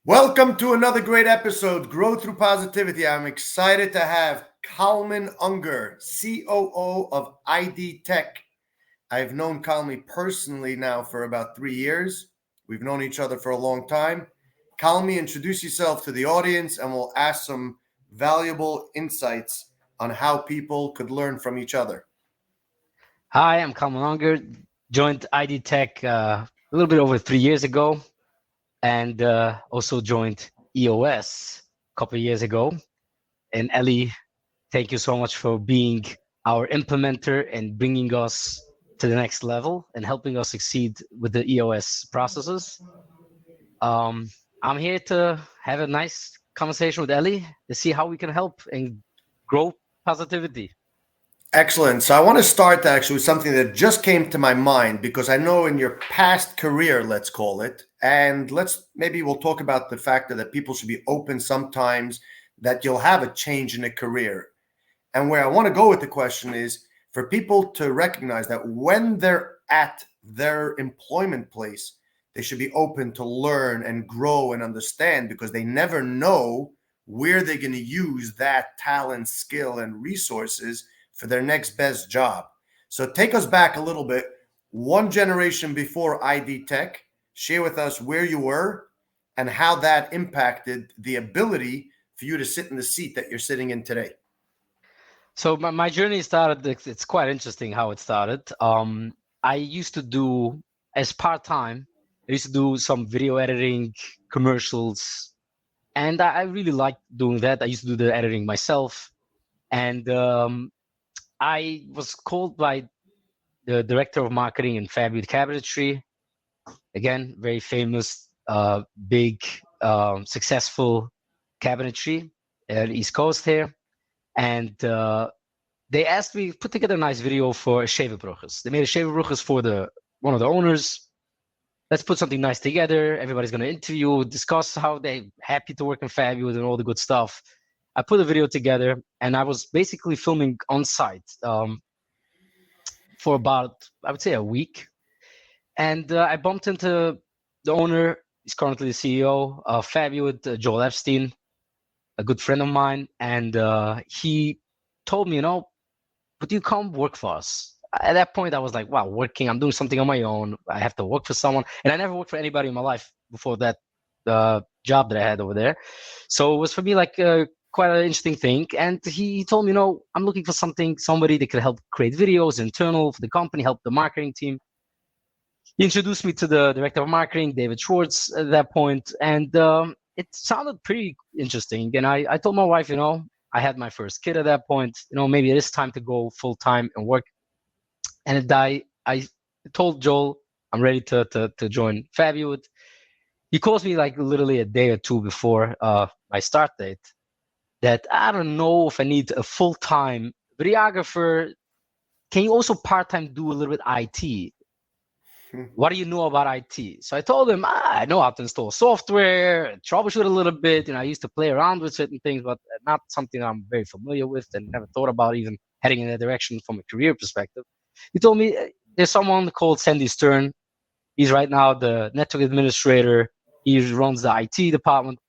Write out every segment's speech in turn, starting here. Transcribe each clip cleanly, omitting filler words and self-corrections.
Welcome to another great episode, Grow Through Positivity. I'm excited to have Kalmen Unger, COO of ID-Tech. I've known Kalmen personally now for about 3 years. We've known each other for a long time. Kalmen, introduce yourself to the audience and we'll ask some valuable insights on how people could learn from each other. Hi, I'm Kalmen Unger. Joined ID-Tech a little bit over 3 years ago, and also joined EOS a couple of years ago. And Ellie, thank you so much for being our implementer and bringing us to the next level and helping us succeed with the EOS processes. I'm here to have a nice conversation with Ellie to see how we can help and grow positivity. Excellent. So I want to start actually with something that just came to my mind because I know in your past career, let's call it, and we'll talk about the factor that people should be open sometimes that you'll have a change in a career. And where I want to go with the question is for people to recognize that when they're at their employment place, they should be open to learn and grow and understand because they never know where they're going to use that talent, skill, and resources for their next best job. So take us back a little bit, one generation before ID-Tech, share with us where you were and how that impacted the ability for you to sit in the seat that you're sitting in today. So my journey started, it's quite interesting how it started. I used to do, as part-time, I used to do some video editing, commercials, and I really liked doing that. I used to do the editing myself. And I was called by the director of marketing in Fabulous Cabinetry, again, very famous, big, successful cabinetry at East Coast here. And they asked me to put together a nice video for a Shaverbruches. They made a Shaverbruches for one of the owners. Let's put something nice together. Everybody's going to interview, discuss how they're happy to work in Fabulous and all the good stuff. I put a video together, and I was basically filming on site for about, I would say, a week. And I bumped into the owner. He's currently the CEO of Fabulous, Joel Epstein, a good friend of mine. And he told me, would you come work for us? At that point, I was like, wow, I'm doing something on my own. I have to work for someone. And I never worked for anybody in my life before that job that I had over there. So it was for me like quite an interesting thing. And he told me, I'm looking for somebody that could help create videos internal for the company, help the marketing team. He introduced me to the director of marketing, David Schwartz, at that point. And it sounded pretty interesting. And I told my wife, I had my first kid at that point. Maybe it is time to go full time and work. And I told Joel I'm ready to join Fabulous. He calls me like literally a day or two before my start date that I don't know if I need a full time videographer. Can you also part time do a little bit IT? What do you know about IT? So I told him, I know how to install software, troubleshoot a little bit. I used to play around with certain things, but not something I'm very familiar with and never thought about even heading in that direction from a career perspective. He told me there's someone called Sandy Stern. He's right now the network administrator. He runs the IT department.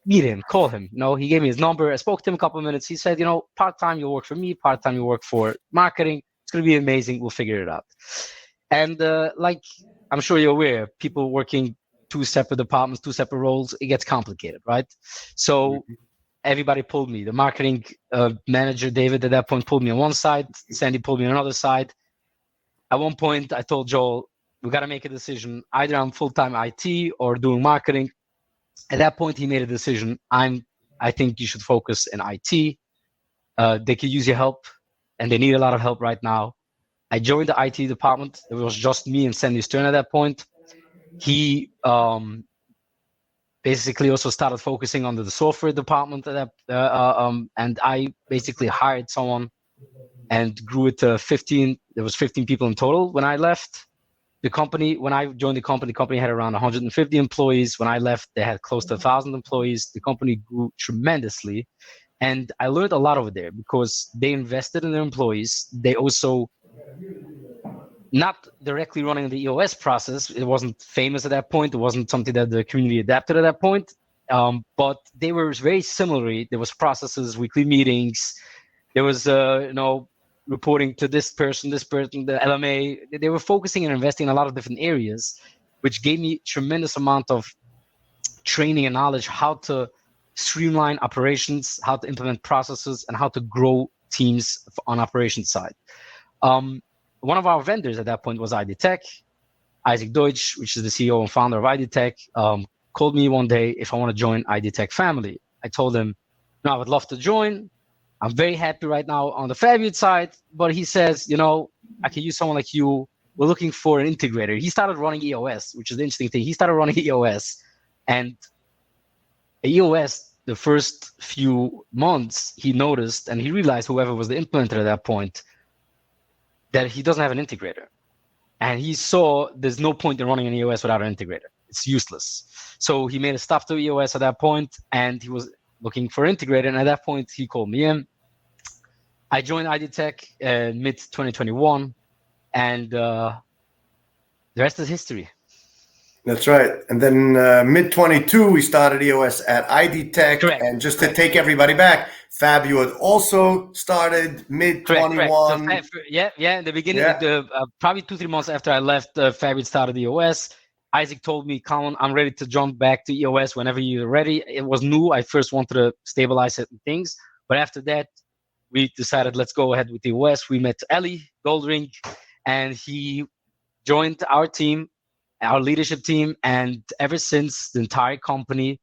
Meet him, call him. He gave me his number. I spoke to him a couple of minutes. He said, part-time you'll work for me, part-time you work for marketing. It's going to be amazing. We'll figure it out. And like I'm sure you're aware, people working two separate departments, two separate roles, it gets complicated, right? So everybody pulled me. The marketing manager, David, at that point pulled me on one side. Sandy pulled me on another side. At one point, I told Joel, we got to make a decision. Either I'm full-time IT or doing marketing. At that point, he made a decision. I think you should focus in IT. They could use your help, and they need a lot of help right now. I joined the IT department. It was just me and Sandy Stern at that point. He basically also started focusing on the software department at that, and I basically hired someone and grew it to 15. There was 15 people in total when I left the company. When I joined the company had around 150 employees. When I left, they had close to 1,000 employees. The company grew tremendously. And I learned a lot over there because they invested in their employees. They also not directly running the EOS process. It wasn't famous at that point. It wasn't something that the community adapted at that point. But they were very similar. There was processes, weekly meetings. There was, reporting to this person, the LMA. They were focusing and investing in a lot of different areas, which gave me tremendous amount of training and knowledge how to streamline operations, how to implement processes, and how to grow teams on operations side. One of our vendors at that point was ID-Tech. Isaac Deutsch, which is the CEO and founder of ID-Tech, called me one day if I want to join ID-Tech family. I told him, no, I would love to join. I'm very happy right now on the Fabulous side, but he says, I can use someone like you. We're looking for an integrator. He started running EOS, which is the interesting thing. He started running EOS, and EOS, the first few months, he noticed and he realized, whoever was the implementer at that point, that he doesn't have an integrator. And he saw there's no point in running an EOS without an integrator. It's useless. So he made a stop to EOS at that point, and he was looking for an integrator. And at that point, he called me in. I joined ID-Tech mid-2021, and the rest is history. That's right. And then mid-22, we started EOS at ID-Tech. Correct. And just to take everybody back, Fabulous also started mid-21. Correct. So, in the beginning, probably 2-3 months after I left, Fabulous started EOS. Isaac told me, Kalmen, I'm ready to jump back to EOS whenever you're ready. It was new. I first wanted to stabilize certain things. But after that, we decided, let's go ahead with EOS. We met Ellie Goldring, and he joined our team, our leadership team. And ever since, the entire company,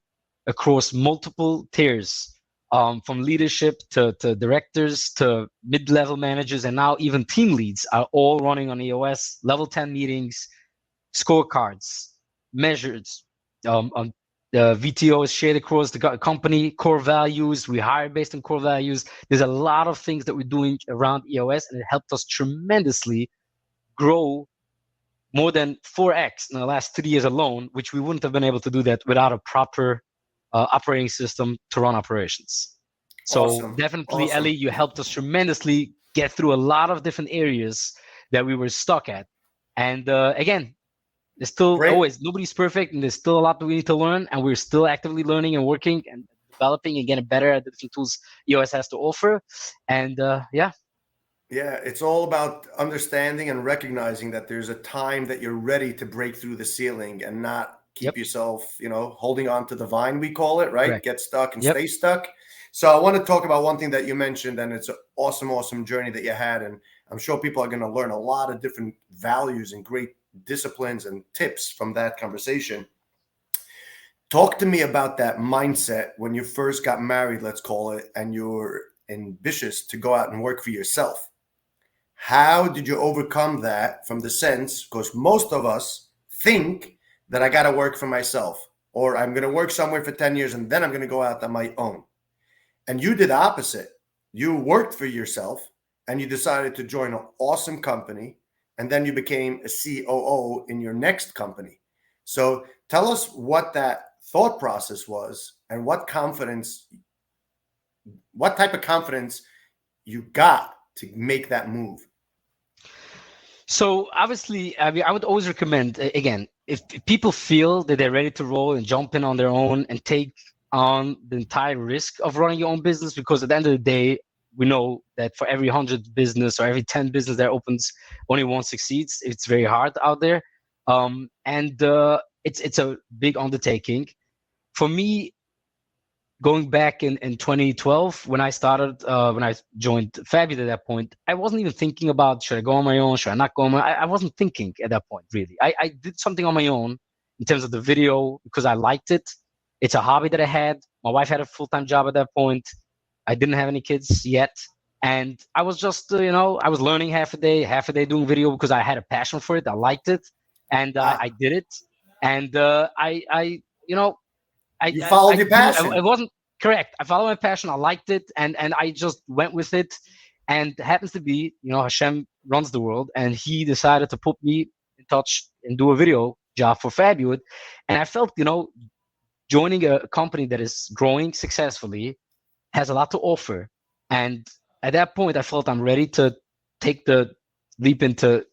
across multiple tiers, from leadership to directors to mid-level managers, and now even team leads, are all running on EOS, level 10 meetings, scorecards, measures, the VTO is shared across the company, core values. We hire based on core values. There's a lot of things that we're doing around EOS, and it helped us tremendously grow more than 4x in the last 3 years alone, which we wouldn't have been able to do that without a proper operating system to run operations. So Awesome. Definitely, Awesome. Ellie, you helped us tremendously get through a lot of different areas that we were stuck at. And again, there's still always, nobody's perfect, and there's still a lot that we need to learn, and we're still actively learning and working and developing and getting better at the different tools EOS has to offer. And Yeah, it's all about understanding and recognizing that there's a time that you're ready to break through the ceiling and not keep yourself, holding on to the vine, we call it, right? Correct. Get stuck and stay stuck. So I want to talk about one thing that you mentioned, and it's an awesome journey that you had. And I'm sure people are going to learn a lot of different values and great disciplines and tips from that conversation. Talk to me about that mindset when you first got married, let's call it, and you're ambitious to go out and work for yourself. How did you overcome that from the sense, because most of us think that I got to work for myself, or I'm going to work somewhere for 10 years and then I'm going to go out on my own. And you did the opposite. You worked for yourself and you decided to join an awesome company, and then you became a COO in your next company. So tell us what that thought process was and what type of confidence you got to make that move. So obviously, I would always recommend, again, if people feel that they're ready to roll and jump in on their own and take on the entire risk of running your own business, because at the end of the day, we know that for every 100 business or every 10 business that opens, only one succeeds. It's very hard out there. It's a big undertaking. For me, going back in 2012, when I started, when I joined Fabulous at that point, I wasn't even thinking about, should I go on my own? Should I not go on my own? I wasn't thinking at that point, really. I did something on my own in terms of the video because I liked it. It's a hobby that I had. My wife had a full-time job at that point. I didn't have any kids yet. And I was just, I was learning half a day doing video because I had a passion for it. I liked it. And I did it. And you followed your passion. It wasn't correct. I followed my passion. I liked it. And I just went with it. And it happens to be, Hashem runs the world. And he decided to put me in touch and do a video job for Fabulous. And I felt, joining a company that is growing successfully has a lot to offer. And at that point, I felt I'm ready to take the leap into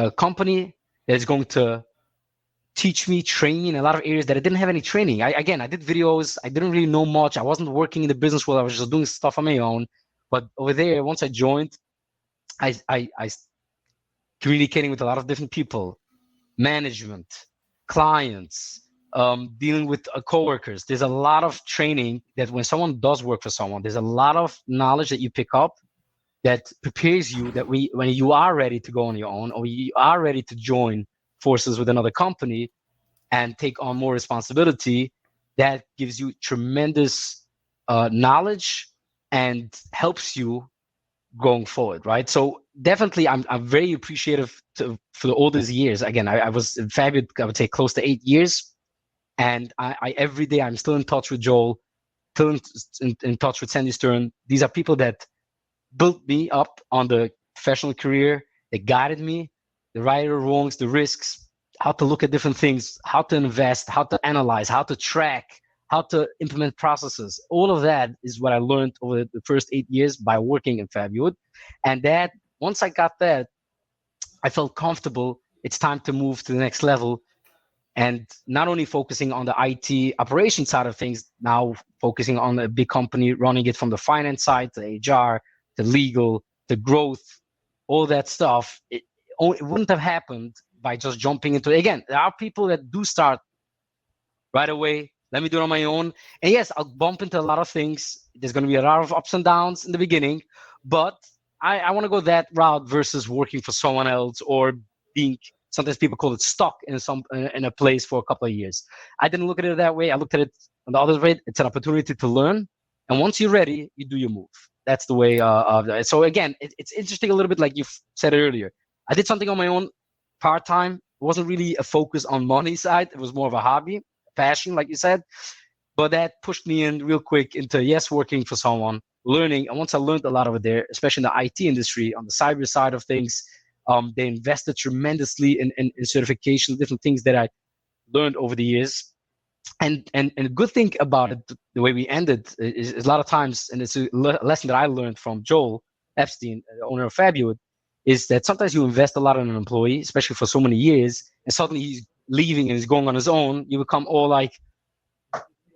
a company that is going to teach me, train me in a lot of areas that I didn't have any training. I did videos. I didn't really know much. I wasn't working in the business world. I was just doing stuff on my own. But over there, once I joined, I communicating with a lot of different people, management, clients, dealing with coworkers. There's a lot of training that when someone does work for someone, there's a lot of knowledge that you pick up that prepares you that when you are ready to go on your own or you are ready to join forces with another company and take on more responsibility, that gives you tremendous knowledge and helps you going forward, right? So definitely, I'm very appreciative for all these years. Again, I was in Fabulous, I would say close to 8 years, and I every day I'm still in touch with Joel, still in touch with Sandy Stern. These are people that built me up on the professional career. They guided me, the right or wrongs, the risks, how to look at different things, how to invest, how to analyze, how to track, how to implement processes. All of that is what I learned over the first 8 years by working in Fabulous. And that once I got that, I felt comfortable. It's time to move to the next level. And not only focusing on the IT operation side of things, now focusing on a big company, running it from the finance side to HR, to legal, to growth, all that stuff. It wouldn't have happened by just jumping into it. Again, there are people that do start right away. Let me do it on my own. And yes, I'll bump into a lot of things. There's going to be a lot of ups and downs in the beginning, but I want to go that route versus working for someone else or being, sometimes people call it stuck in a place for a couple of years. I didn't look at it that way. I looked at it on the other way. It's an opportunity to learn. And once you're ready, you do your move. That's the way of it. So again, it's interesting a little bit like you said earlier. I did something on my own part-time. It wasn't really a focus on money side. It was more of a hobby, passion, like you said. But that pushed me in real quick into, yes, working for someone, learning. And once I learned a lot of it there, especially in the IT industry, on the cyber side of things, they invested tremendously in certifications, different things that I learned over the years. And a good thing about it, the way we ended, is a lot of times, and it's a lesson that I learned from Joel Epstein, the owner of Fabulous, is that sometimes you invest a lot in an employee, especially for so many years, and suddenly he's leaving and he's going on his own. You become all like,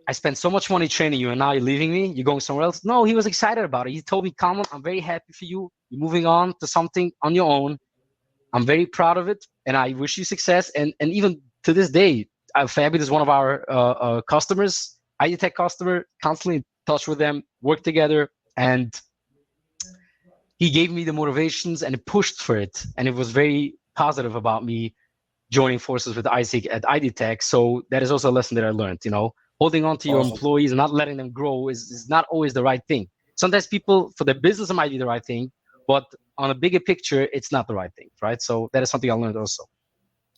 I spent so much money training you and now you're leaving me, you're going somewhere else. No, he was excited about it. He told me, Kalmen, I'm very happy for you. You're moving on to something on your own. I'm very proud of it and I wish you success. And even to this day, Fabulous is one of our customers, ID-Tech customer, constantly in touch with them, work together. And he gave me the motivations and pushed for it. And it was very positive about me joining forces with Isaac at ID-Tech. So that is also a lesson that I learned, holding on to your employees and not letting them grow is not always the right thing. Sometimes people, for their business, it might be the right thing, but on a bigger picture, it's not the right thing, right? So that is something I learned also.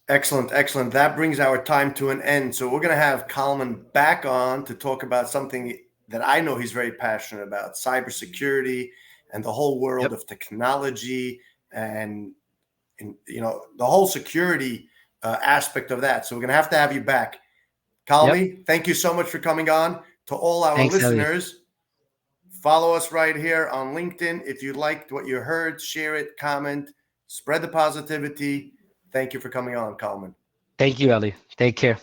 Excellent, excellent. That brings our time to an end. So we're going to have Kalmen back on to talk about something that I know he's very passionate about, cybersecurity and the whole world of technology and the whole security aspect of that. So we're going to have you back. Kalmen, thank you so much for coming on. To all our listeners, follow us right here on LinkedIn. If you liked what you heard, share it, comment, spread the positivity. Thank you for coming on, Kalmen. Thank you, Ali. Take care.